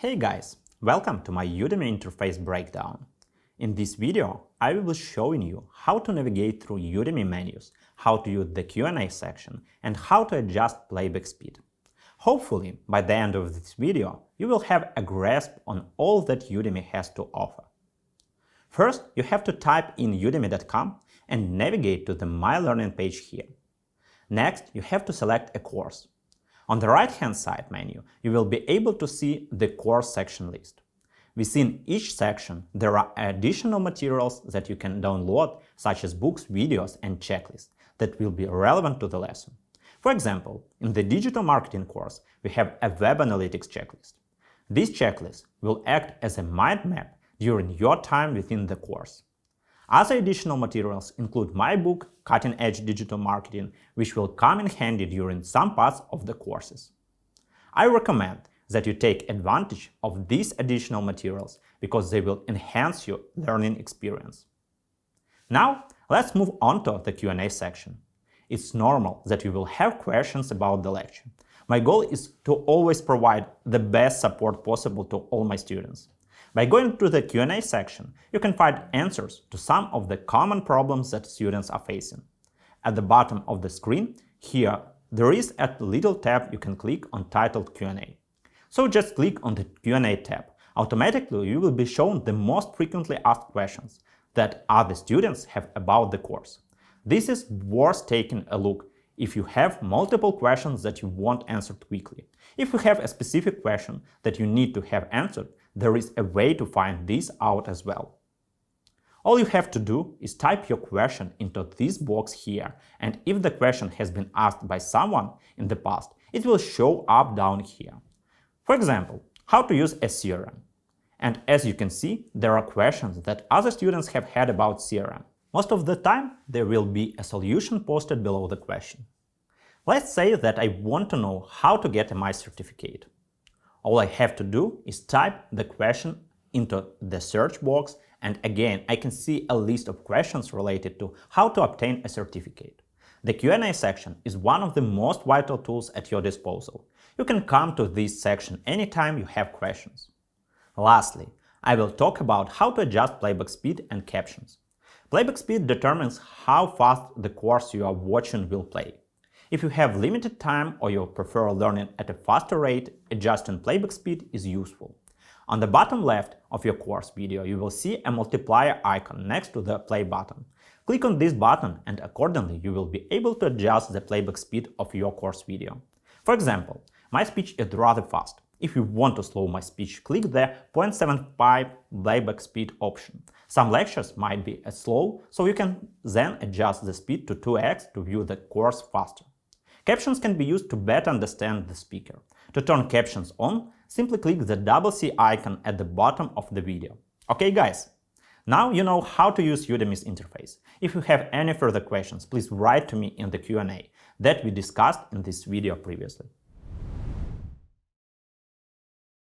Hey guys, welcome to my Udemy interface breakdown. In this video, I will be showing you how to navigate through Udemy menus, how to use the Q&A section, and how to adjust playback speed. Hopefully, by the end of this video, you will have a grasp on all that Udemy has to offer. First, you have to type in udemy.com and navigate to the My Learning page here. Next, you have to select a course. On the right-hand side menu, you will be able to see the course section list. Within each section, there are additional materials that you can download, such as books, videos, and checklists that will be relevant to the lesson. For example, in the digital marketing course, we have a web analytics checklist. This checklist will act as a mind map during your time within the course. Other additional materials include my book, Cutting Edge Digital Marketing, which will come in handy during some parts of the courses. I recommend that you take advantage of these additional materials because they will enhance your learning experience. Now, let's move on to the Q&A section. It's normal that you will have questions about the lecture. My goal is to always provide the best support possible to all my students. By going to the Q&A section, you can find answers to some of the common problems that students are facing. At the bottom of the screen, here, there is a little tab you can click on titled Q&A. So just click on the Q&A tab. Automatically, you will be shown the most frequently asked questions that other students have about the course. This is worth taking a look if you have multiple questions that you want answered quickly. If you have a specific question that you need to have answered, there is a way to find this out as well. All you have to do is type your question into this box here, and if the question has been asked by someone in the past, it will show up down here. For example, how to use a CRM. And as you can see, there are questions that other students have had about CRM. Most of the time, there will be a solution posted below the question. Let's say that I want to know how to get my certificate. All I have to do is type the question into the search box, and again, I can see a list of questions related to how to obtain a certificate. The Q&A section is one of the most vital tools at your disposal. You can come to this section anytime you have questions. Lastly, I will talk about how to adjust playback speed and captions. Playback speed determines how fast the course you are watching will play. If you have limited time or you prefer learning at a faster rate, adjusting playback speed is useful. On the bottom left of your course video, you will see a multiplier icon next to the play button. Click on this button and accordingly you will be able to adjust the playback speed of your course video. For example, my speech is rather fast. If you want to slow my speech, click the 0.75 playback speed option. Some lectures might be slow, so you can then adjust the speed to 2x to view the course faster. Captions can be used to better understand the speaker. To turn captions on, simply click the C icon at the bottom of the video. Okay guys, now you know how to use Udemy's interface. If you have any further questions, please write to me in the Q&A that we discussed in this video previously.